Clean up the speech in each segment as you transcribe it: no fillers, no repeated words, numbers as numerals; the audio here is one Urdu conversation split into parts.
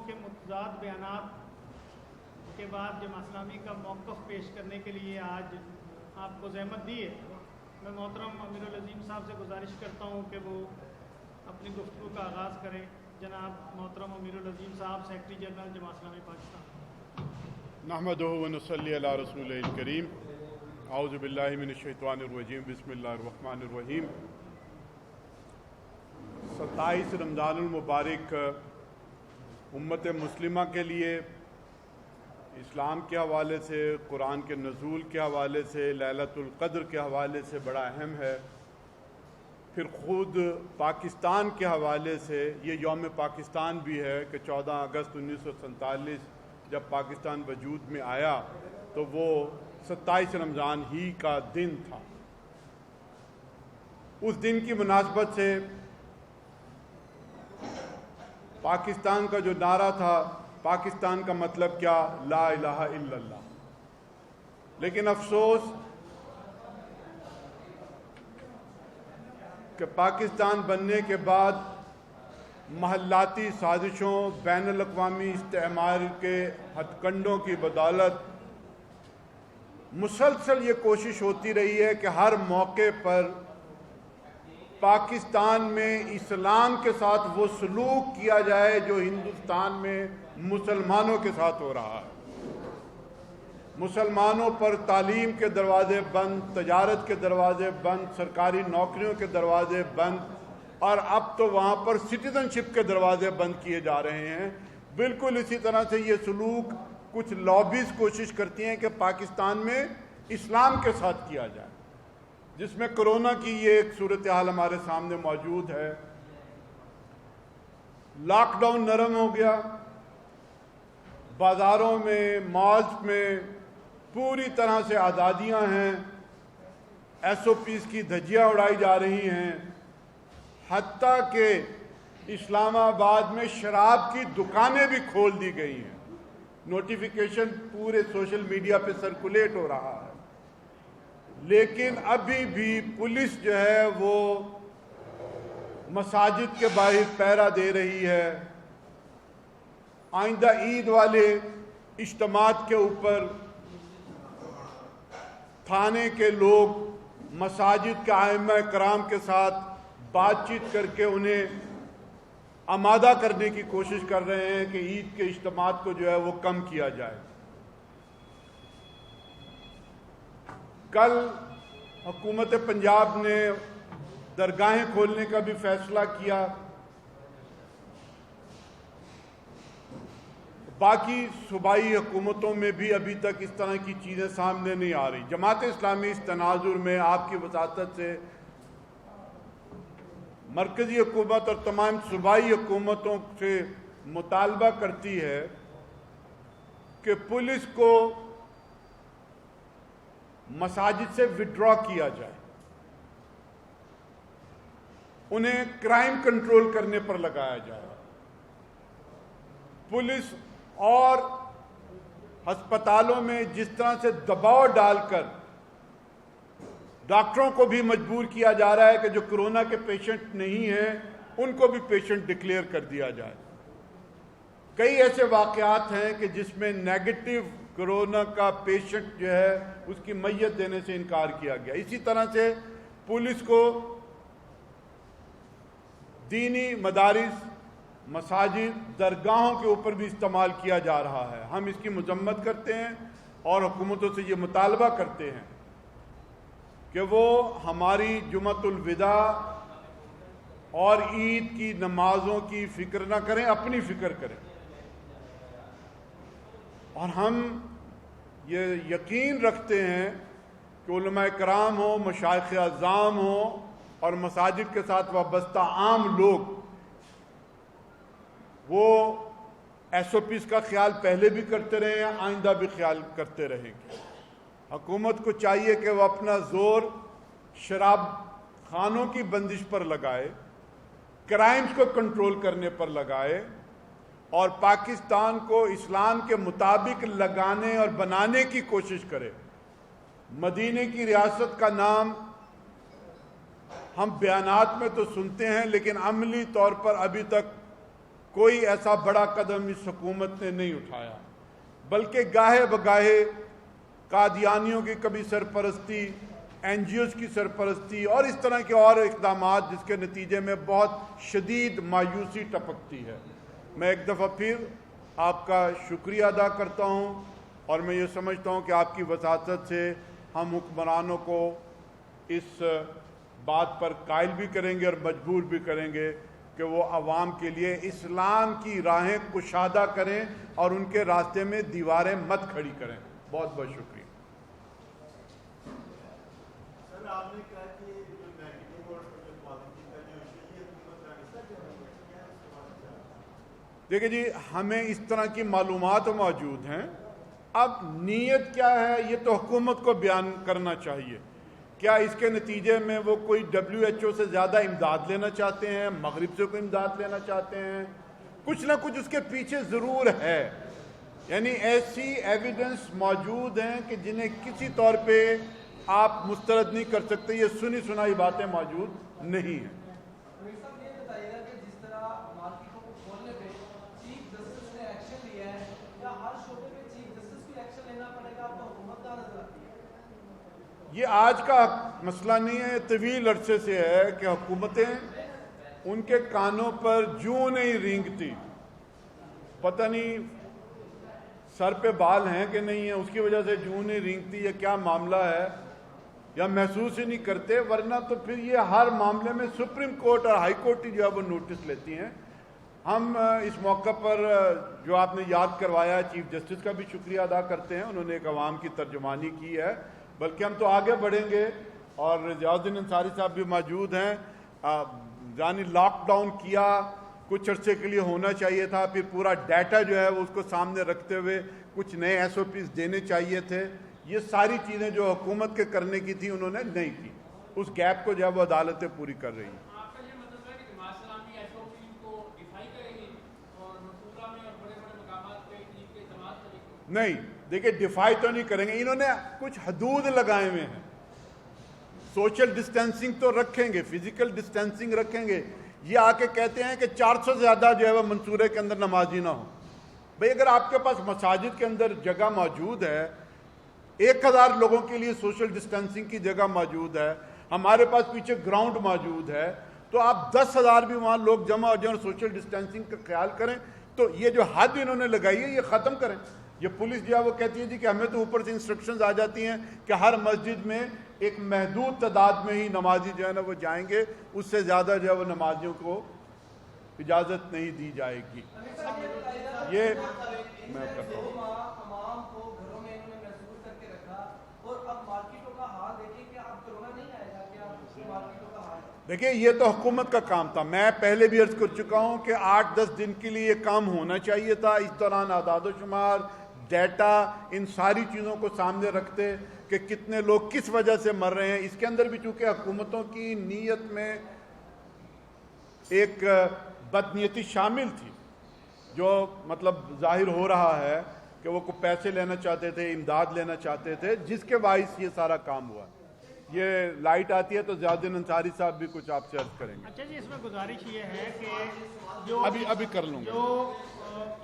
کے متضاد بیانات کے بعد جماعت اسلامی کا موقف پیش کرنے کے لیے آج آپ کو زحمت دی ہے، میں محترم امیر العظیم صاحب سے گزارش کرتا ہوں کہ وہ اپنی گفتگو کا آغاز کریں۔ جناب محترم امیر العظیم صاحب، سیکرٹری جنرل جماعت اسلامی پاکستان۔ نحمدہ و نصلی علی رسول الکریم، اعوذ باللہ من الشیطان الرجیم، بسم اللہ الرحمن الرحیم۔ 27 رمضان المبارک امت مسلمہ کے لیے اسلام کے حوالے سے، قرآن کے نزول کے حوالے سے، لیلۃ القدر کے حوالے سے بڑا اہم ہے۔ پھر خود پاکستان کے حوالے سے یہ یوم پاکستان بھی ہے کہ 14 اگست 1947 جب پاکستان وجود میں آیا تو وہ 27 رمضان ہی کا دن تھا۔ اس دن کی مناسبت سے پاکستان کا جو نعرہ تھا، پاکستان کا مطلب کیا؟ لا الہ الا اللہ۔ لیکن افسوس کہ پاکستان بننے کے بعد محلاتی سازشوں، بین الاقوامی استعمار کے ہتھ کنڈوں کی بدولت مسلسل یہ کوشش ہوتی رہی ہے کہ ہر موقع پر پاکستان میں اسلام کے ساتھ وہ سلوک کیا جائے جو ہندوستان میں مسلمانوں کے ساتھ ہو رہا ہے۔ مسلمانوں پر تعلیم کے دروازے بند، تجارت کے دروازے بند، سرکاری نوکریوں کے دروازے بند، اور اب تو وہاں پر سٹیزن شپ کے دروازے بند کیے جا رہے ہیں۔ بالکل اسی طرح سے یہ سلوک کچھ لابیز کوشش کرتی ہیں کہ پاکستان میں اسلام کے ساتھ کیا جائے، جس میں کرونا کی یہ ایک صورتحال ہمارے سامنے موجود ہے۔ لاک ڈاؤن نرم ہو گیا، بازاروں میں، مالز میں پوری طرح سے آزادیاں ہیں، ایس او پیز کی دھجیاں اڑائی جا رہی ہیں، حتیٰ کہ اسلام آباد میں شراب کی دکانیں بھی کھول دی گئی ہیں۔ نوٹیفیکیشن پورے سوشل میڈیا پہ سرکولیٹ ہو رہا ہے، لیکن ابھی بھی پولیس جو ہے وہ مساجد کے باہر پہرا دے رہی ہے۔ آئندہ عید والے اجتماعات کے اوپر تھانے کے لوگ مساجد کے ائمہ کرام کے ساتھ بات چیت کر کے انہیں آمادہ کرنے کی کوشش کر رہے ہیں کہ عید کے اجتماعات کو جو ہے وہ کم کیا جائے۔ کل حکومت پنجاب نے درگاہیں کھولنے کا بھی فیصلہ کیا۔ باقی صوبائی حکومتوں میں بھی ابھی تک اس طرح کی چیزیں سامنے نہیں آ رہی۔ جماعت اسلامی اس تناظر میں آپ کی وساطت سے مرکزی حکومت اور تمام صوبائی حکومتوں سے مطالبہ کرتی ہے کہ پولیس کو مساجد سے وڈرا کیا جائے، انہیں کرائم کنٹرول کرنے پر لگایا جائے۔ پولیس اور ہسپتالوں میں جس طرح سے دباؤ ڈال کر ڈاکٹروں کو بھی مجبور کیا جا رہا ہے کہ جو کرونا کے پیشنٹ نہیں ہیں ان کو بھی پیشنٹ ڈکلیئر کر دیا جائے۔ کئی ایسے واقعات ہیں کہ جس میں نیگیٹو کرونا کا پیشنٹ جو ہے اس کی میت دینے سے انکار کیا گیا۔ اسی طرح سے پولیس کو دینی مدارس، مساجد، درگاہوں کے اوپر بھی استعمال کیا جا رہا ہے۔ ہم اس کی مذمت کرتے ہیں اور حکومتوں سے یہ مطالبہ کرتے ہیں کہ وہ ہماری جمعۃ الوداع اور عید کی نمازوں کی فکر نہ کریں، اپنی فکر کریں۔ اور ہم یہ یقین رکھتے ہیں کہ علماء کرام ہوں، مشائخ اعظام ہوں اور مساجد کے ساتھ وابستہ عام لوگ، وہ ایس او پیز کا خیال پہلے بھی کرتے رہے ہیں، آئندہ بھی خیال کرتے رہیں گے۔ حکومت کو چاہیے کہ وہ اپنا زور شراب خانوں کی بندش پر لگائے، کرائمز کو کنٹرول کرنے پر لگائے، اور پاکستان کو اسلام کے مطابق لگانے اور بنانے کی کوشش کرے۔ مدینے کی ریاست کا نام ہم بیانات میں تو سنتے ہیں، لیکن عملی طور پر ابھی تک کوئی ایسا بڑا قدم اس حکومت نے نہیں اٹھایا، بلکہ گاہے بگاہے قادیانیوں کی کبھی سرپرستی، این جی اوز کی سرپرستی اور اس طرح کے اور اقدامات، جس کے نتیجے میں بہت شدید مایوسی ٹپکتی ہے۔ میں ایک دفعہ پھر آپ کا شکریہ ادا کرتا ہوں، اور میں یہ سمجھتا ہوں کہ آپ کی وساطت سے ہم حکمرانوں کو اس بات پر قائل بھی کریں گے اور مجبور بھی کریں گے کہ وہ عوام کے لیے اسلام کی راہیں کشادہ کریں اور ان کے راستے میں دیواریں مت کھڑی کریں۔ بہت بہت شکریہ۔ سر، آپ نے کہا کہ جو نیگیٹو اور پازیٹیو کا جو ایشو یہ حکومت دیکھیں جی، ہمیں اس طرح کی معلومات موجود ہیں، اب نیت کیا ہے یہ تو حکومت کو بیان کرنا چاہیے۔ کیا اس کے نتیجے میں وہ کوئی WHO سے زیادہ امداد لینا چاہتے ہیں، مغرب سے کوئی امداد لینا چاہتے ہیں؟ کچھ نہ کچھ اس کے پیچھے ضرور ہے، یعنی ایسی ایویڈنس موجود ہیں کہ جنہیں کسی طور پہ آپ مسترد نہیں کر سکتے، یہ سنی سنائی باتیں موجود نہیں ہیں۔ یہ آج کا مسئلہ نہیں ہے، طویل عرصے سے ہے کہ حکومتیں ان کے کانوں پر جوں نہیں رینگتی، پتہ نہیں سر پہ بال ہیں کہ نہیں ہیں، اس کی وجہ سے جوں نہیں رینگتی، یا کیا معاملہ ہے، یا محسوس ہی نہیں کرتے، ورنہ تو پھر یہ ہر معاملے میں سپریم کورٹ اور ہائی کورٹ ہی جو ہے وہ نوٹس لیتی ہیں۔ ہم اس موقع پر جو آپ نے یاد کروایا، چیف جسٹس کا بھی شکریہ ادا کرتے ہیں، انہوں نے ایک عوام کی ترجمانی کی ہے، بلکہ ہم تو آگے بڑھیں گے، اور ضیاء الدین انصاری صاحب بھی موجود ہیں۔ یعنی لاک ڈاؤن کیا کچھ عرصے کے لیے ہونا چاہیے تھا، پھر پورا ڈیٹا جو ہے وہ اس کو سامنے رکھتے ہوئے کچھ نئے SOPs دینے چاہیے تھے، یہ ساری چیزیں جو حکومت کے کرنے کی تھی انہوں نے نہیں کی، اس گیپ کو جو ہے وہ عدالتیں پوری کر رہی ہیں۔ نہیں، دیکھیں ڈیفائی تو نہیں کریں گے، انہوں نے کچھ حدود لگائے ہوئے ہیں، سوشل ڈسٹینسنگ تو رکھیں گے، فزیکل ڈسٹینسنگ رکھیں گے، یہ آ کے کہتے ہیں کہ 400 سے زیادہ جو ہے وہ منصورے کے اندر نمازی نہ ہو۔ بھئی اگر آپ کے پاس مساجد کے اندر جگہ موجود ہے، 1000 لوگوں کے لیے سوشل ڈسٹینسنگ کی جگہ موجود ہے، ہمارے پاس پیچھے گراؤنڈ موجود ہے، تو آپ 10,000 بھی وہاں لوگ جمع ہو جائیں اور سوشل ڈسٹینسنگ کا خیال کریں، تو یہ جو حد انہوں نے لگائی ہے یہ ختم کریں۔ یہ پولیس جو ہے وہ کہتی ہے جی کہ ہمیں تو اوپر سے انسٹرکشنز آ جاتی ہیں کہ ہر مسجد میں ایک محدود تعداد میں ہی نمازی جو ہے نا وہ جائیں گے، اس سے زیادہ جو ہے وہ نمازیوں کو اجازت نہیں دی جائے گی۔ یہ میں کرتا ہوں۔ دیکھیں یہ تو حکومت کا کام تھا، میں پہلے بھی عرض کر چکا ہوں کہ 8-10 دن کے لیے یہ کام ہونا چاہیے تھا، اس دوران اعداد و شمار، ڈیٹا، ان ساری چیزوں کو سامنے رکھتے کہ کتنے لوگ کس وجہ سے مر رہے ہیں۔ اس کے اندر بھی چونکہ حکومتوں کی نیت میں ایک بدنیتی شامل تھی، جو مطلب ظاہر ہو رہا ہے کہ وہ کوئی پیسے لینا چاہتے تھے، امداد لینا چاہتے تھے، جس کے باعث یہ سارا کام ہوا۔ یہ لائٹ آتی ہے تو ضیاء الدین انصاری صاحب بھی کچھ آپ سے عرض کریں گے۔ اچھا جی، اس میں گزارش یہ ہے کہ جو ابھی کر لوں گا، جو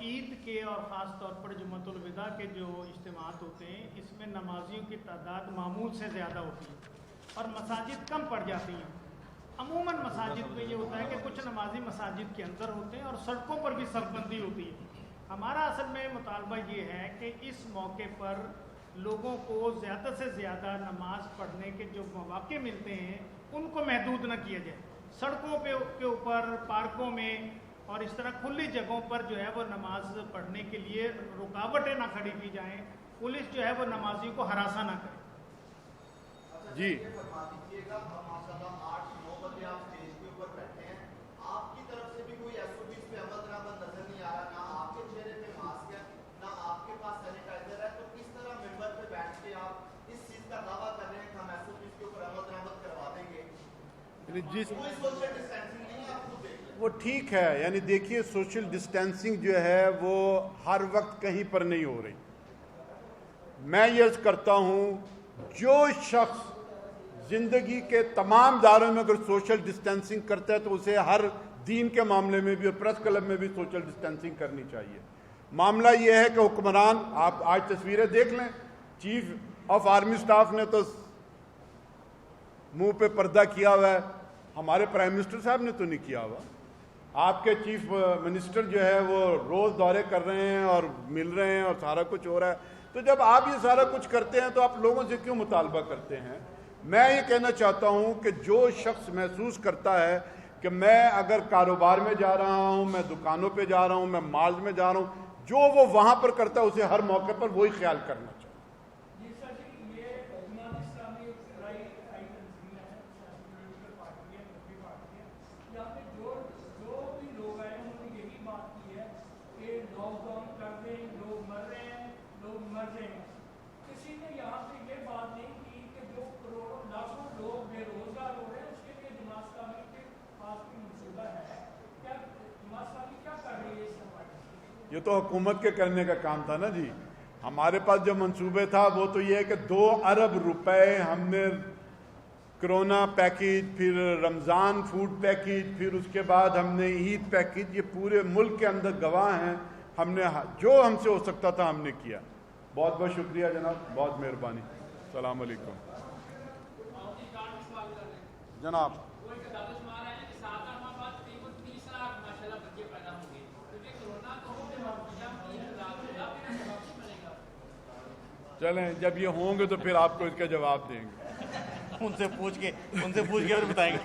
عید کے اور خاص طور پر جمعۃ الوداع کے جو اجتماعات ہوتے ہیں، اس میں نمازیوں کی تعداد معمول سے زیادہ ہوتی ہے اور مساجد کم پڑ جاتی ہیں۔ عموماً مساجد میں یہ ہوتا ہے کہ کچھ نمازی مساجد کے اندر ہوتے ہیں اور سڑکوں پر بھی صف بندی ہوتی ہے۔ ہمارا اصل میں مطالبہ یہ ہے کہ اس موقع پر لوگوں کو زیادہ سے زیادہ نماز پڑھنے کے جو مواقع ملتے ہیں ان کو محدود نہ کیا جائے، سڑکوں کے اوپر، پارکوں میں اور اس طرح کھلی جگہوں پر جو ہے وہ نماز پڑھنے کے لیے رکاوٹیں نہ کھڑی کی جائیں، پولیس جو ہے وہ نمازیوں کو ہراساں نہ کرے۔ جی وہ ٹھیک ہے، یعنی دیکھیے سوشل ڈسٹینسنگ جو ہے وہ ہر وقت کہیں پر نہیں ہو رہی۔ میں یہ عرض کرتا ہوں جو شخص زندگی کے تمام دائروں میں اگر سوشل ڈسٹینسنگ کرتا ہے تو اسے ہر دین کے معاملے میں بھی اور پریس کلب میں بھی سوشل ڈسٹینسنگ کرنی چاہیے. معاملہ یہ ہے کہ حکمران، آپ آج تصویریں دیکھ لیں، چیف آف آرمی سٹاف نے تو منہ پہ پردہ کیا ہوا ہے، ہمارے پرائم منسٹر صاحب نے تو نہیں کیا ہوا. آپ کے چیف منسٹر جو ہے وہ روز دورے کر رہے ہیں اور مل رہے ہیں اور سارا کچھ ہو رہا ہے. تو جب آپ یہ سارا کچھ کرتے ہیں تو آپ لوگوں سے کیوں مطالبہ کرتے ہیں؟ میں یہ کہنا چاہتا ہوں کہ جو شخص محسوس کرتا ہے کہ میں اگر کاروبار میں جا رہا ہوں، میں دکانوں پہ جا رہا ہوں، میں مالز میں جا رہا ہوں، جو وہ وہاں پر کرتا ہے اسے ہر موقع پر وہی خیال کرنا چاہیے. یہ تو حکومت کے کرنے کا کام تھا نا جی. ہمارے پاس جو منصوبے تھا وہ تو یہ ہے کہ 2 ارب روپے ہم نے کرونا پیکیج، پھر رمضان فوڈ پیکیج، پھر اس کے بعد ہم نے عید پیکیج، یہ پورے ملک کے اندر گواہ ہیں. ہم نے جو ہم سے ہو سکتا تھا ہم نے کیا. بہت بہت شکریہ جناب، بہت مہربانی. السلام علیکم جناب. چلیں جب یہ ہوں گے تو پھر آپ کو اس کا جواب دیں گے. ان سے پوچھ کے پھر بتائیں گے.